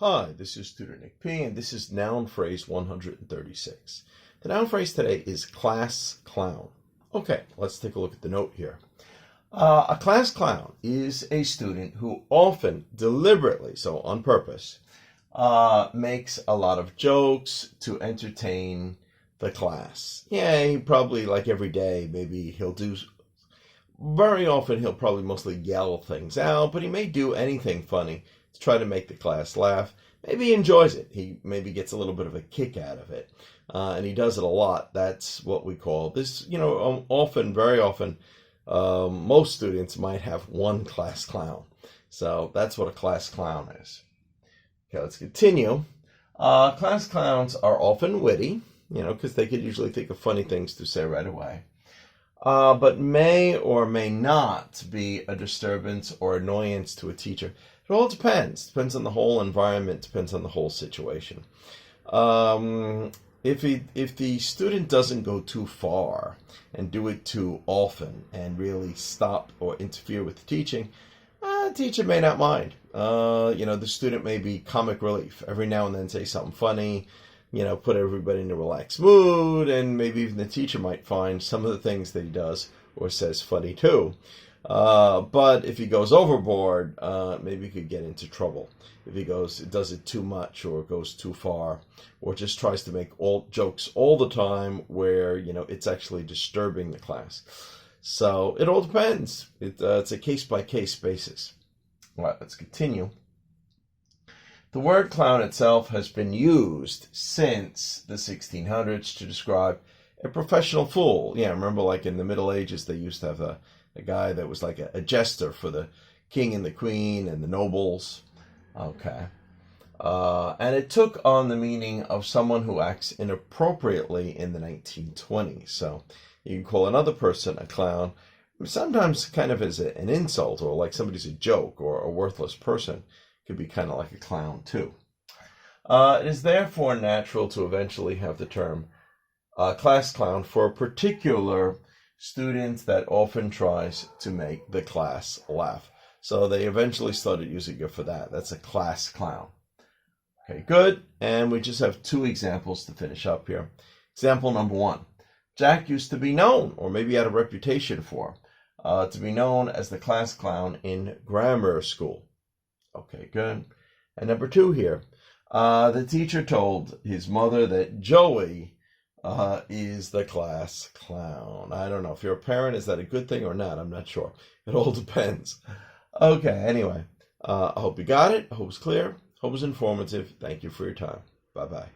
Hi, this is Tutor Nick P, and this is noun phrase 136. The noun phrase today is class clown. Okay, let's take a look at the note here. A class clown is a student who often, deliberately, so on purpose, makes a lot of jokes to entertain the class. Yeah, he probably, like every day, maybe very often he'll probably mostly yell things out, but he may do anything funny to try to make the class laugh. Maybe he enjoys it. He maybe gets a little bit of a kick out of it. And he does it a lot. That's what we call this, very often, most students might have one class clown. So that's what a class clown is. Okay, let's continue. Class clowns are often witty, because they could usually think of funny things to say right away. But may or may not be a disturbance or annoyance to a teacher. It all depends. Depends on the whole environment. Depends on the whole situation. If the student doesn't go too far and do it too often and really stop or interfere with the teaching, the teacher may not mind. The student may be comic relief. Every now and then say something funny, put everybody in a relaxed mood, and maybe even the teacher might find some of the things that he does or says funny too. But if he goes overboard, maybe he could get into trouble. If he does it too much or goes too far, or just tries to make all jokes all the time where, it's actually disturbing the class. So it all depends. It's a case-by-case basis. All right, let's continue. The word clown itself has been used since the 1600s to describe a professional fool. Yeah, remember like in the Middle Ages, they used to have a guy that was like a jester for the king and the queen and the nobles. Okay. And it took on the meaning of someone who acts inappropriately in the 1920s. So you can call another person a clown, sometimes kind of as an insult, or like somebody's a joke or a worthless person. Could be kind of like a clown too. It is therefore natural to eventually have the term class clown for a particular student that often tries to make the class laugh. So they eventually started using it for that. That's a class clown. Okay, good. And we just have two examples to finish up here. Example number one. Jack used to be known, or maybe had a reputation for, to be known as the class clown in grammar school. Okay, good. And number two here, the teacher told his mother that Joey is the class clown. I don't know. If you're a parent, is that a good thing or not? I'm not sure. It all depends. Okay, anyway, I hope you got it. I hope it's clear. Hope it's informative. Thank you for your time. Bye-bye.